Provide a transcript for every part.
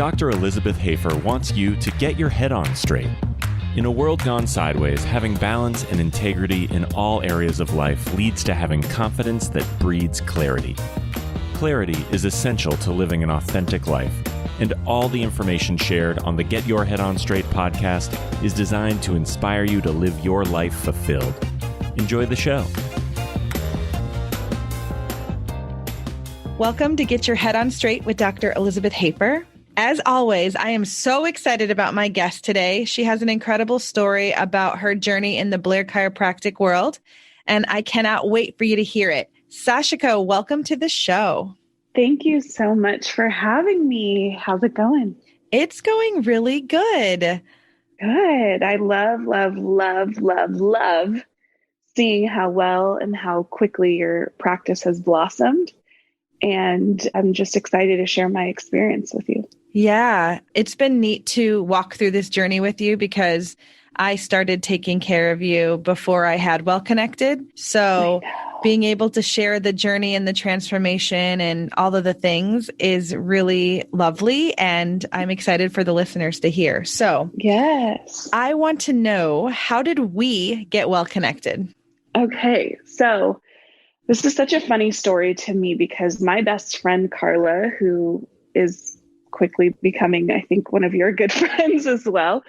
Dr. Elizabeth Hoefer wants you to get your head on straight. In a world gone sideways, having balance and integrity in all areas of life leads to having confidence that breeds clarity. Clarity is essential to living an authentic life, and all the information shared on the Get Your Head On Straight podcast is designed to inspire you to live your life fulfilled. Enjoy the show. Welcome to Get Your Head On Straight with Dr. Elizabeth Hoefer. As always, I am so excited about my guest today. She has an incredible story about her journey in the Blair Chiropractic world, and I cannot wait for you to hear it. Sachiko, welcome to the show. Thank you so much for having me. How's it going? It's going really good. Good. I love seeing how well and how quickly your practice has blossomed. And I'm just excited to share my experience with you. Yeah, it's been neat to walk through this journey with you because I started taking care of you before I had Well Connected. So being able to share the journey and the transformation and all of the things is really lovely. And I'm excited for the listeners to hear. So yes, I want to know, how did we get Well Connected? Okay, so this is such a funny story to me because my best friend, Carla, who is quickly becoming, I think, one of your good friends as well,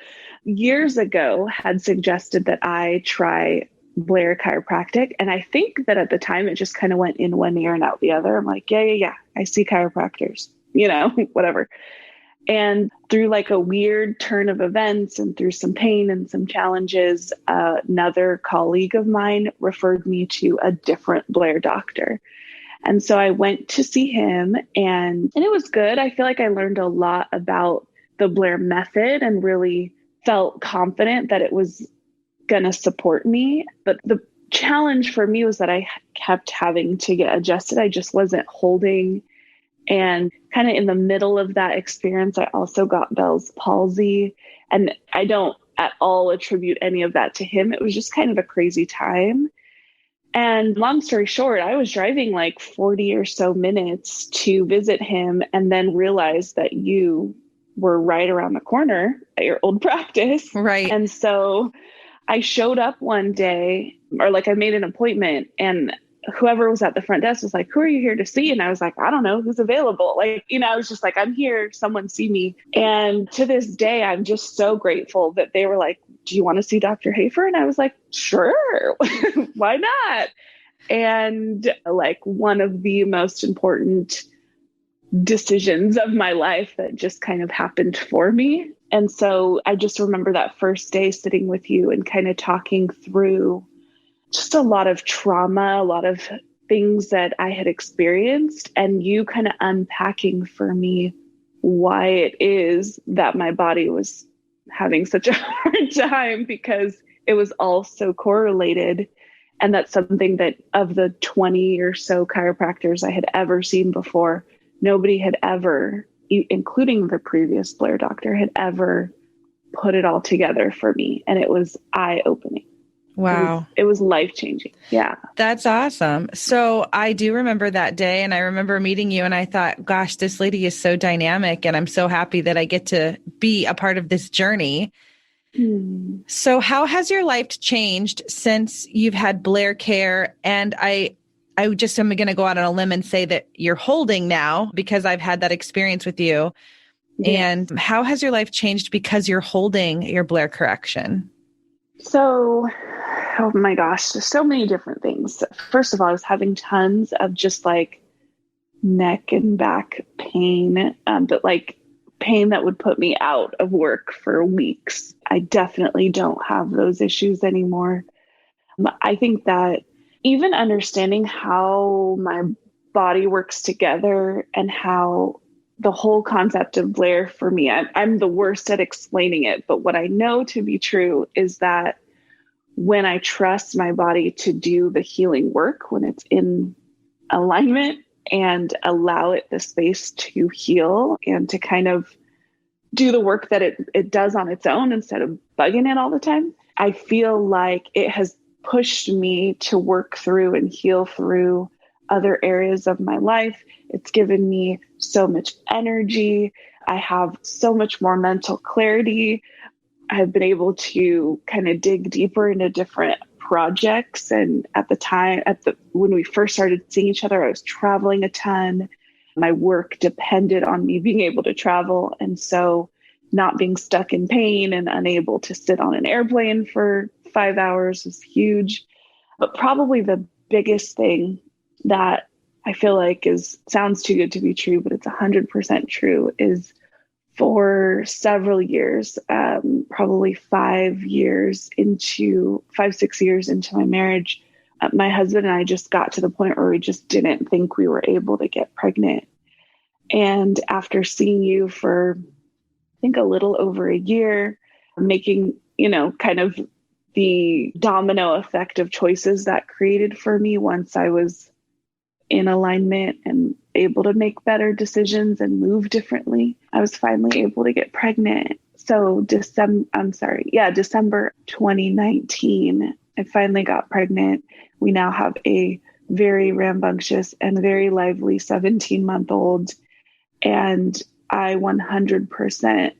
years ago had suggested that I try Blair Chiropractic. And I think that at the time it just kind of went in one ear and out the other. I'm like, yeah. I see chiropractors, whatever. And through like a weird turn of events and through some pain and some challenges, another colleague of mine referred me to a different Blair doctor. And so I went to see him and it was good. I feel like I learned a lot about the Blair method and really felt confident that it was going to support me. But the challenge for me was that I kept having to get adjusted. I just wasn't holding. And kind of in the middle of that experience, I also got Bell's palsy. And I don't at all attribute any of that to him. It was just kind of a crazy time. And long story short, I was driving like 40 or so minutes to visit him and then realized that you were right around the corner at your old practice. Right. And so I showed up one day, or like I made an appointment, and whoever was at the front desk was like, "Who are you here to see?" And I was like, "I don't know, who's available?" I was just like, "I'm here, someone see me." And to this day, I'm just so grateful that they were like, "Do you want to see Dr. Hoefer?" And I was like, "Sure, why not?" And like one of the most important decisions of my life that just kind of happened for me. And so I just remember that first day sitting with you and kind of talking through just a lot of trauma, a lot of things that I had experienced, and you kind of unpacking for me why it is that my body was having such a hard time, because it was all so correlated. And that's something that of the 20 or so chiropractors I had ever seen before, nobody had ever, including the previous Blair doctor, had ever put it all together for me. And it was eye-opening. Wow. It was life-changing. Yeah. That's awesome. So I do remember that day, and I remember meeting you, and I thought, gosh, this lady is so dynamic, and I'm so happy that I get to be a part of this journey. So how has your life changed since you've had Blair Care? And I just am going to go out on a limb and say that you're holding now because I've had that experience with you. Yes. And how has your life changed because you're holding your Blair correction? So, oh my gosh, there's so many different things. First of all, I was having tons of just like neck and back pain, but like pain that would put me out of work for weeks. I definitely don't have those issues anymore. I think that even understanding how my body works together and how the whole concept of Blair for me, I'm the worst at explaining it, but what I know to be true is that when I trust my body to do the healing work, when it's in alignment and allow it the space to heal and to kind of do the work that it does on its own instead of bugging it all the time, I feel like it has pushed me to work through and heal through other areas of my life. It's given me so much energy. I have so much more mental clarity. I've been able to kind of dig deeper into different projects. And at the time, when we first started seeing each other, I was traveling a ton. My work depended on me being able to travel. And so not being stuck in pain and unable to sit on an airplane for 5 hours was huge. But probably the biggest thing that I feel like sounds too good to be true, but it's 100% true, is for several years, probably 6 years into my marriage, my husband and I just got to the point where we just didn't think we were able to get pregnant. And after seeing you for, I think, a little over a year, making, kind of the domino effect of choices that created for me once I was in alignment and able to make better decisions and move differently, I was finally able to get pregnant. So December 2019, I finally got pregnant. We now have a very rambunctious and very lively 17-month-old. And I 100%,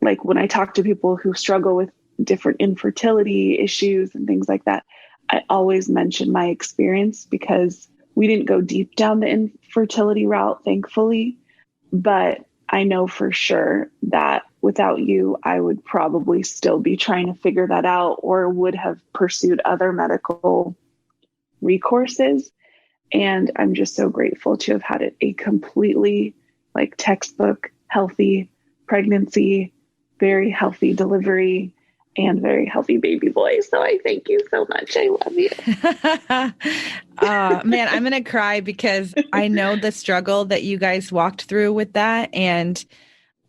like when I talk to people who struggle with different infertility issues and things like that, I always mention my experience, because we didn't go deep down the infertility route, thankfully. But I know for sure that without you, I would probably still be trying to figure that out, or would have pursued other medical recourses. And I'm just so grateful to have had a completely textbook healthy pregnancy, very healthy delivery, and very healthy baby boy. So I thank you so much. I love you. Man, I'm going to cry because I know the struggle that you guys walked through with that. And,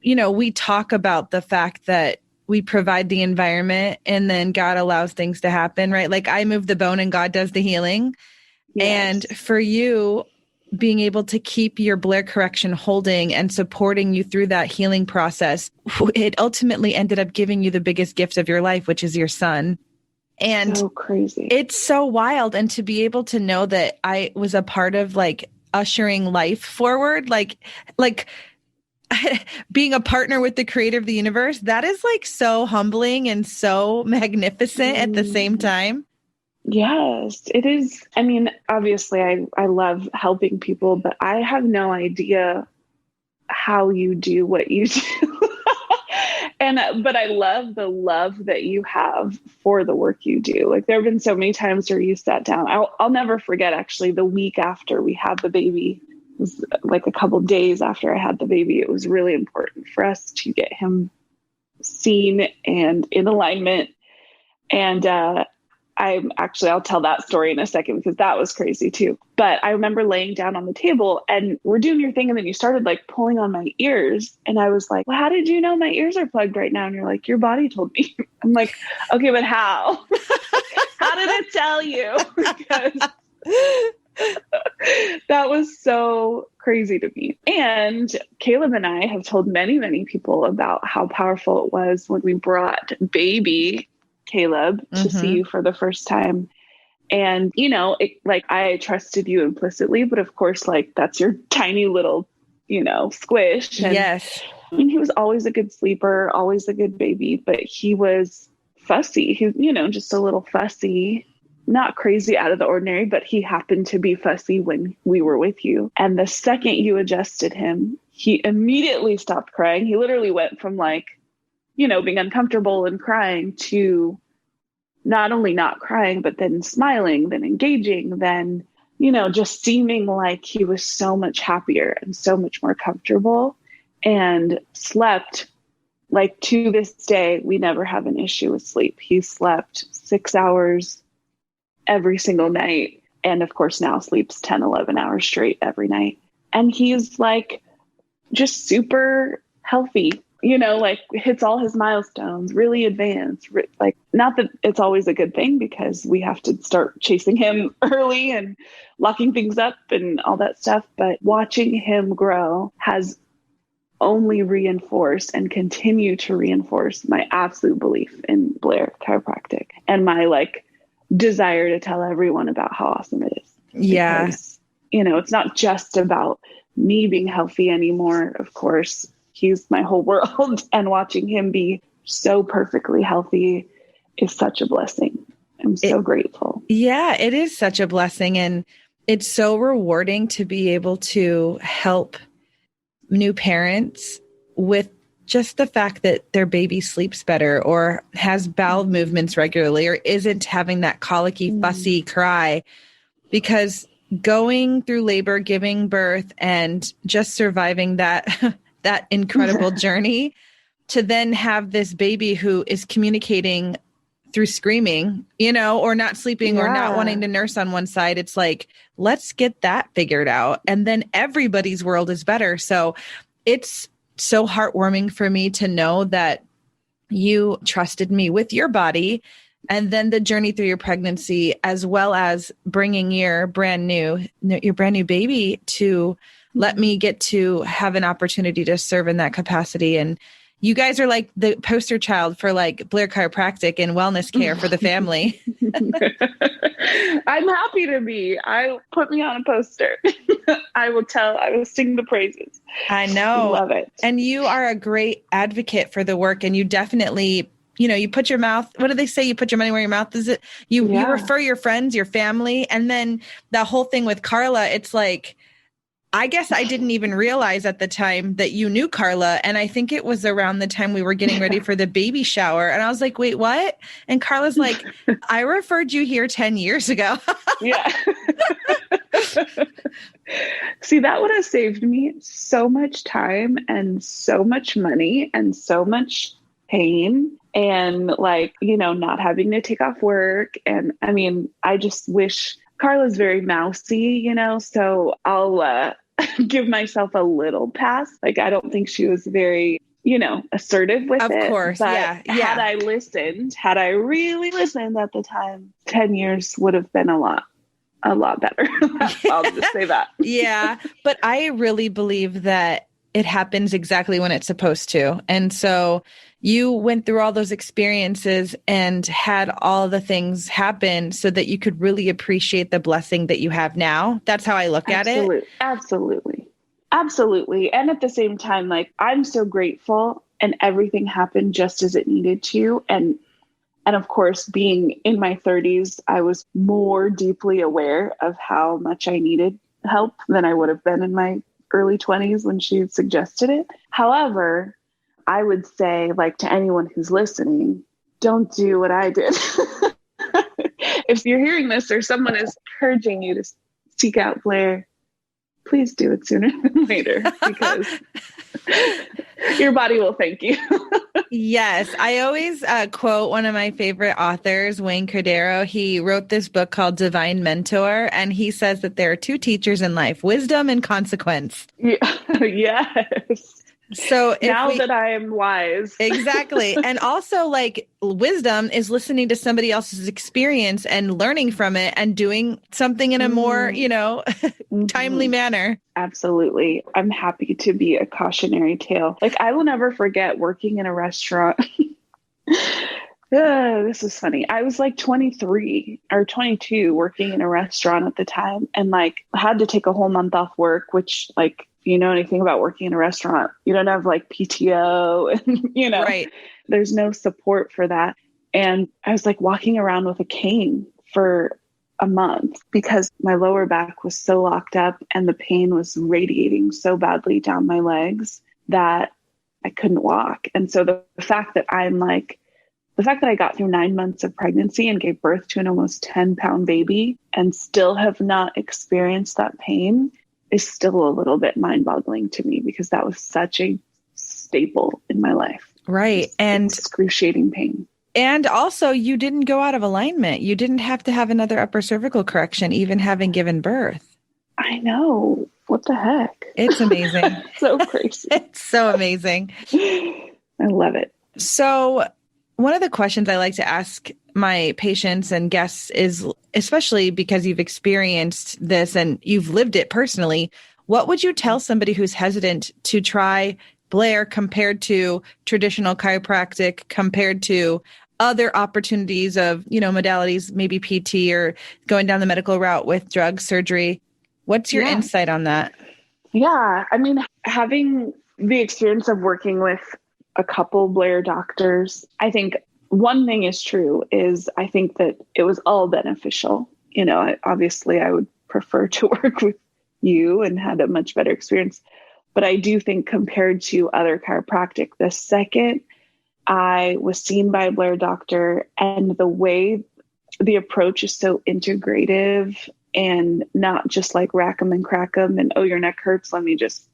we talk about the fact that we provide the environment and then God allows things to happen, right? Like I move the bone and God does the healing. Yes. And for you, being able to keep your Blair correction holding and supporting you through that healing process, it ultimately ended up giving you the biggest gift of your life, which is your son. And so crazy. It's so wild. And to be able to know that I was a part of ushering life forward, like being a partner with the creator of the universe, that is so humbling and so magnificent at the same time. Yes, it is. I mean, obviously I love helping people, but I have no idea how you do what you do. But I love the love that you have for the work you do. There have been so many times where you sat down. I'll never forget, actually, the week after we had the baby, it was a couple of days after I had the baby. It was really important for us to get him seen and in alignment. And, I'll tell that story in a second, because that was crazy too. But I remember laying down on the table and we're doing your thing. And then you started pulling on my ears. And I was like, well, how did you know my ears are plugged right now? And you're like, your body told me. I'm like, okay, but how? How did it tell you? Because that was so crazy to me. And Caleb and I have told many, many people about how powerful it was when we brought baby Caleb to see you for the first time. And, I trusted you implicitly, but of course, that's your tiny little, squish. And, yes. I mean, he was always a good sleeper, always a good baby, but he was fussy. He, just a little fussy, not crazy out of the ordinary, but he happened to be fussy when we were with you. And the second you adjusted him, he immediately stopped crying. He literally went from being uncomfortable and crying to not only not crying, but then smiling, then engaging, then, just seeming like he was so much happier and so much more comfortable, and slept. To this day, we never have an issue with sleep. He slept 6 hours every single night. And of course now sleeps 10, 11 hours straight every night. And he's just super healthy. Hits all his milestones, really advanced. Not that it's always a good thing, because we have to start chasing him early and locking things up and all that stuff. But watching him grow has only reinforced and continue to reinforce my absolute belief in Blair Chiropractic and my desire to tell everyone about how awesome it is. Yeah. Because, it's not just about me being healthy anymore. Of course, he's my whole world. And watching him be so perfectly healthy is such a blessing. I'm so grateful. Yeah, it is such a blessing. And it's so rewarding to be able to help new parents with just the fact that their baby sleeps better or has bowel movements regularly or isn't having that colicky, fussy cry. Because going through labor, giving birth, and just surviving that that incredible journey, to then have this baby who is communicating through screaming, or not sleeping or not wanting to nurse on one side. It's like, let's get that figured out. And then everybody's world is better. So it's so heartwarming for me to know that you trusted me with your body, and then the journey through your pregnancy, as well as bringing your brand new baby to let me get to have an opportunity to serve in that capacity. And you guys are like the poster child for like Blair Chiropractic and wellness care for the family. I'm happy to be. Put me on a poster. I will sing the praises. I know. Love it. And you are a great advocate for the work. And you definitely, you put your mouth, what do they say? You put your money where your mouth is. You refer your friends, your family. And then the whole thing with Carla, it's like, I guess I didn't even realize at the time that you knew Carla. And I think it was around the time we were getting ready for the baby shower. And I was like, wait, what? And Carla's like, I referred you here 10 years ago. Yeah. See, that would have saved me so much time and so much money and so much pain and not having to take off work. And I mean, I just wish Carla's very mousy, so I'll give myself a little pass. Like, I don't think she was very, assertive with it. Of course. But yeah. Had I really listened at the time, 10 years would have been a lot better. I'll just say that. Yeah. But I really believe that it happens exactly when it's supposed to. And so you went through all those experiences and had all the things happen so that you could really appreciate the blessing that you have now. That's how I look at it. Absolutely. Absolutely. And at the same time, I'm so grateful and everything happened just as it needed to. And of course, being in my 30s, I was more deeply aware of how much I needed help than I would have been in my early 20s when she suggested it. However, I would say, to anyone who's listening, don't do what I did. If you're hearing this or someone is encouraging you to seek out Blair, please do it sooner than later, because your body will thank you. Yes. I always quote one of my favorite authors, Wayne Cordero. He wrote this book called Divine Mentor, and he says that there are two teachers in life, wisdom and consequence. Yeah. Yes. So that I am wise. Exactly. And also wisdom is listening to somebody else's experience and learning from it and doing something in a more, timely manner. Absolutely. I'm happy to be a cautionary tale. I will never forget working in a restaurant. This is funny. I was 23 or 22 working in a restaurant at the time, and had to take a whole month off work, which if you know anything about working in a restaurant, you don't have PTO and, right. There's no support for that. And I was walking around with a cane for a month because my lower back was so locked up and the pain was radiating so badly down my legs that I couldn't walk. And so the fact that I got through 9 months of pregnancy and gave birth to an almost 10-pound baby and still have not experienced that pain is still a little bit mind-boggling to me, because that was such a staple in my life. Right. And excruciating pain. And also, you didn't go out of alignment. You didn't have to have another upper cervical correction, even having given birth. I know. What the heck? It's amazing. So crazy. It's so amazing. I love it. So one of the questions I like to ask my patients and guests is, especially because you've experienced this and you've lived it personally, what would you tell somebody who's hesitant to try Blair compared to traditional chiropractic, compared to other opportunities of, modalities, maybe PT or going down the medical route with drug surgery? What's your insight on that? Yeah. I mean, having the experience of working with a couple Blair doctors, I think one thing is true is I think that it was all beneficial. Obviously I would prefer to work with you and had a much better experience. But I do think compared to other chiropractic, the second I was seen by a Blair doctor and the way the approach is so integrative and not just like rack them and crack them and, oh, your neck hurts, let me just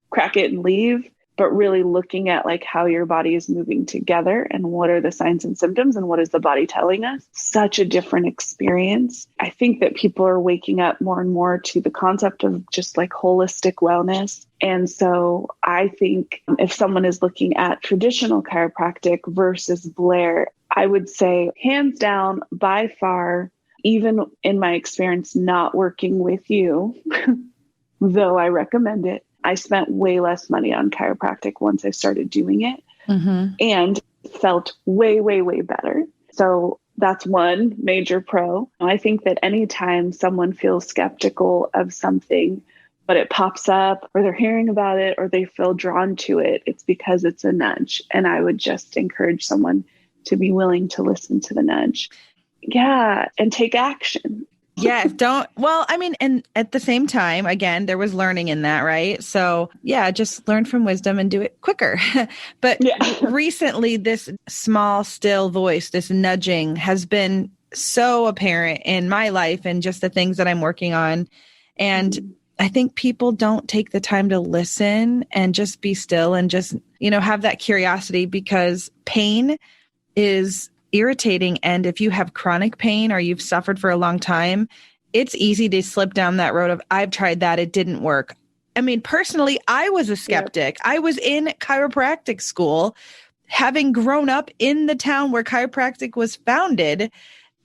crack it and leave, but really looking at like how your body is moving together and what are the signs and symptoms and what is the body telling us. Such a different experience. I think that people are waking up more and more to the concept of just like holistic wellness. And so I think if someone is looking at traditional chiropractic versus Blair, I would say hands down, by far, even in my experience not working with you, though I recommend it, I spent way less money on chiropractic once I started doing it and felt way, way, way better. So that's one major pro. I think that anytime someone feels skeptical of something, but it pops up or they're hearing about it or they feel drawn to it, it's because it's a nudge. And I would just encourage someone to be willing to listen to the nudge. Yeah. And take action. Yeah, and at the same time, again, there was learning in that, right? So yeah, just learn from wisdom and do it quicker. But recently, this small, still voice, this nudging has been so apparent in my life and just the things that I'm working on. And I think people don't take the time to listen and just be still and just, have that curiosity, because pain is irritating. And if you have chronic pain or you've suffered for a long time, it's easy to slip down that road of, I've tried that, it didn't work. I mean, personally, I was a skeptic. Yep. I was in chiropractic school, having grown up in the town where chiropractic was founded.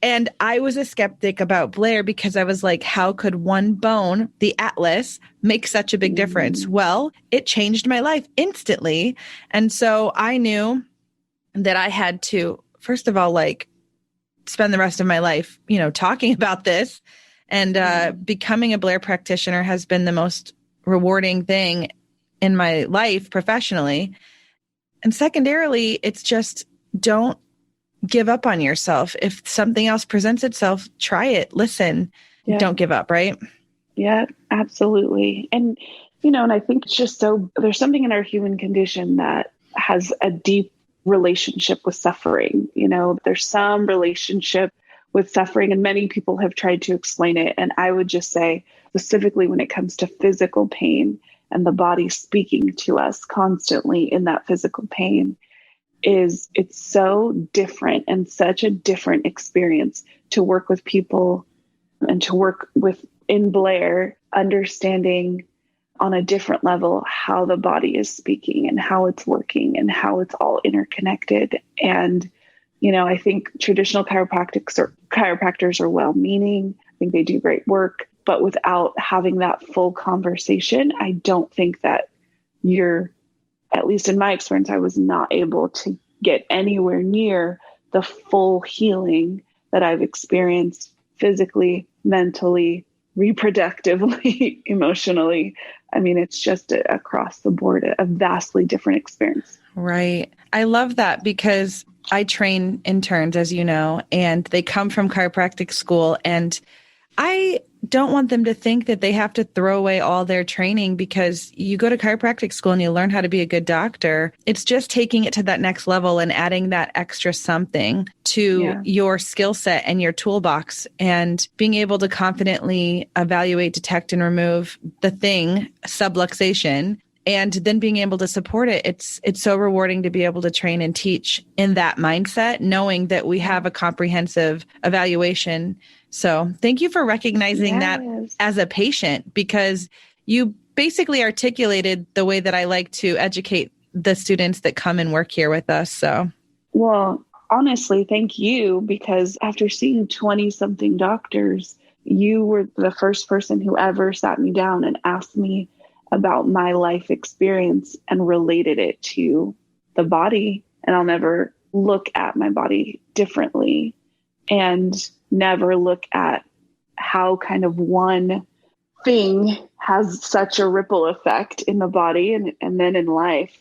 And I was a skeptic about Blair because I was like, how could one bone, the atlas, make such a big difference? Well, it changed my life instantly. And so I knew that I had to, first of all, like, spend the rest of my life, talking about this. And becoming a Blair practitioner has been the most rewarding thing in my life professionally. And secondarily, it's just, don't give up on yourself. If something else presents itself, try it, listen, don't give up, right? Yeah, absolutely. And, and I think it's just there's something in our human condition that has a deep relationship with suffering. There's some relationship with suffering, and many people have tried to explain it. And I would just say, specifically when it comes to physical pain and the body speaking to us constantly in that physical pain, it's so different and such a different experience to work with people and to work with in Blair, understanding on a different level how the body is speaking and how it's working and how it's all interconnected. And, I think traditional chiropractors are well-meaning. I think they do great work, but without having that full conversation, I don't think that at least in my experience, I was not able to get anywhere near the full healing that I've experienced physically, mentally, reproductively, emotionally. I mean, it's just across the board, a vastly different experience. Right. I love that because I train interns, as you know, and they come from chiropractic school, and I don't want them to think that they have to throw away all their training because you go to chiropractic school and you learn how to be a good doctor. It's just taking it to that next level and adding that extra something to your skill set and your toolbox, and being able to confidently evaluate, detect, and remove the thing, subluxation, and then being able to support it. It's so rewarding to be able to train and teach in that mindset, knowing that we have a comprehensive evaluation. So thank you for recognizing that as a patient, because you basically articulated the way that I like to educate the students that come and work here with us. So, well, honestly, thank you, because after seeing 20 something doctors, you were the first person who ever sat me down and asked me about my life experience and related it to the body. And I'll never look at my body differently, and never look at how kind of one thing has such a ripple effect in the body and then in life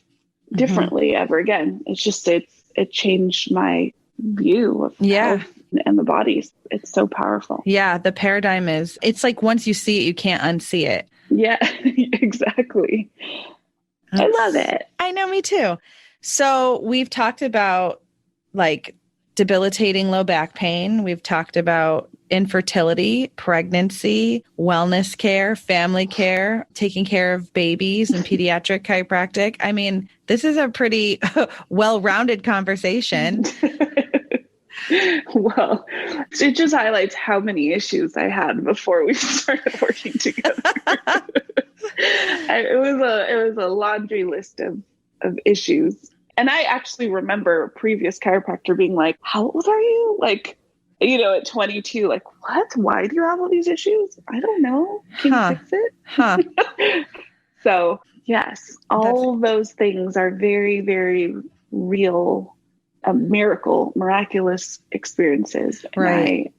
differently ever again. It's just, it changed my view of health and the body. It's so powerful. Yeah. The paradigm it's like once you see it, you can't unsee it. Yeah, exactly. I love it. I know, me too. So we've talked about like debilitating low back pain. We've talked about infertility, pregnancy, wellness care, family care, taking care of babies and pediatric chiropractic. I mean, this is a pretty well-rounded conversation. Well, it just highlights how many issues I had before we started working together. It was a laundry list of issues. And I actually remember a previous chiropractor being like, how old are you? Like, at 22, like, what? Why do you have all these issues? I don't know. Can you fix it? So yes, all those things are very, very real, miraculous experiences. And right.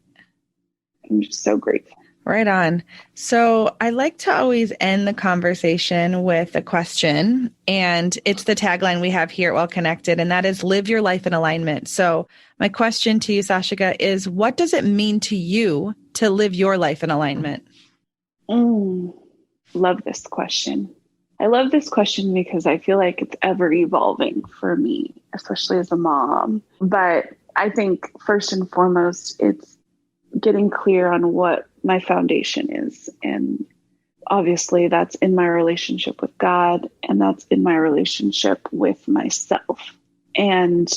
I'm just so grateful. Right on. So I like to always end the conversation with a question, and it's the tagline we have here at Well Connected, and that is live your life in alignment. So my question to you, Sachiko, is what does it mean to you to live your life in alignment? Love this question. I love this question because I feel like it's ever evolving for me, especially as a mom. But I think first and foremost, it's getting clear on what my foundation is. And obviously that's in my relationship with God, and that's in my relationship with myself. And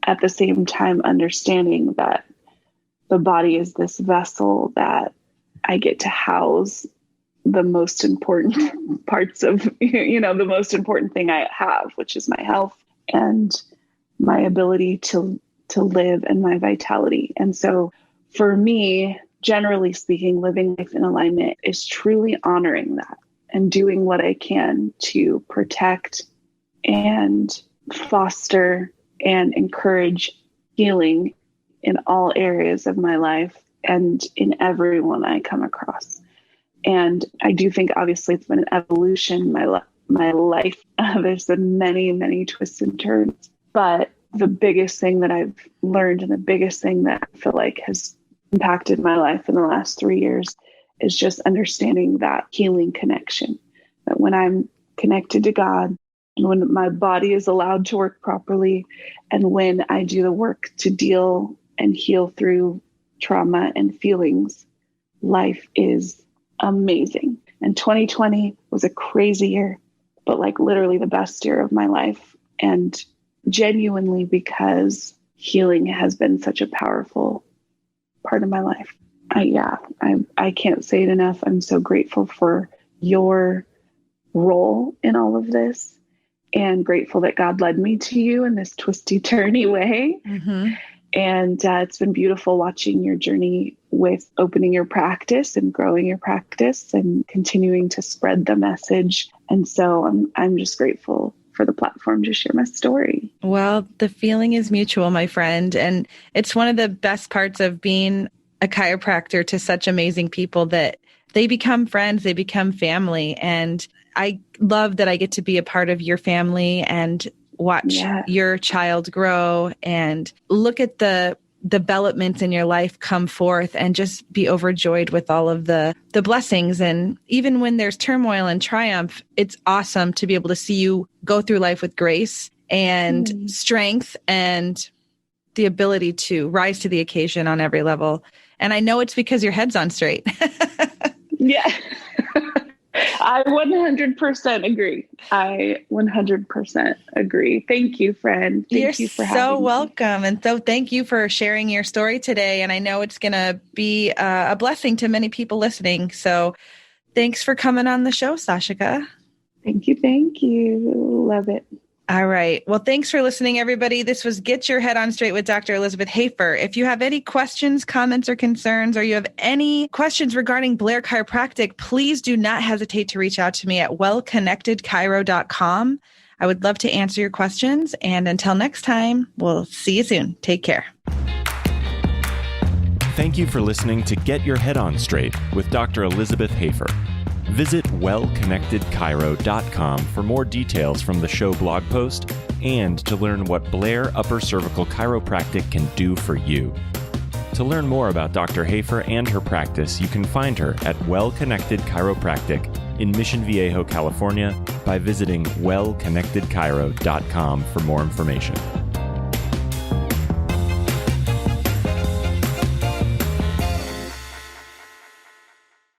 at the same time, understanding that the body is this vessel that I get to house the most important parts of, the most important thing I have, which is my health and my ability to live and my vitality. And so for me, generally speaking, living life in alignment is truly honoring that and doing what I can to protect and foster and encourage healing in all areas of my life and in everyone I come across. And I do think, obviously, it's been an evolution, my life. There's been many, many twists and turns. But the biggest thing that I've learned and the biggest thing that I feel like has impacted my life in the last 3 years is just understanding that healing connection. That when I'm connected to God, and when my body is allowed to work properly, and when I do the work to deal and heal through trauma and feelings, life is amazing. And 2020 was a crazy year, but like literally the best year of my life. And genuinely because healing has been such a powerful part of my life. I can't say it enough. I'm so grateful for your role in all of this, and grateful that God led me to you in this twisty, turny way. Mm-hmm. And it's been beautiful watching your journey with opening your practice and growing your practice and continuing to spread the message. And so I'm just grateful for the platform to share my story. Well, the feeling is mutual, my friend. And it's one of the best parts of being a chiropractor to such amazing people that they become friends, they become family. And I love that I get to be a part of your family and watch your child grow and look at the developments in your life come forth and just be overjoyed with all of the blessings. And even when there's turmoil and triumph, it's awesome to be able to see you go through life with grace and strength and the ability to rise to the occasion on every level. And I know it's because your head's on straight. Yeah. I 100% agree. I 100% agree. Thank you, friend. Thank you for having me. You're so welcome. And so thank you for sharing your story today. And I know it's going to be a blessing to many people listening. So thanks for coming on the show, Sachiko. Thank you. Thank you. Love it. All right. Well, thanks for listening, everybody. This was Get Your Head On Straight with Dr. Elizabeth Hoefer. If you have any questions, comments, or concerns, or you have any questions regarding Blair Chiropractic, please do not hesitate to reach out to me at wellconnectedchiro.com. I would love to answer your questions. And until next time, we'll see you soon. Take care. Thank you for listening to Get Your Head On Straight with Dr. Elizabeth Hoefer. Visit wellconnectedchiro.com for more details from the show blog post and to learn what Blair Upper Cervical Chiropractic can do for you. To learn more about Dr. Hoefer and her practice, you can find her at Well Connected Chiropractic in Mission Viejo, California by visiting wellconnectedchiro.com for more information.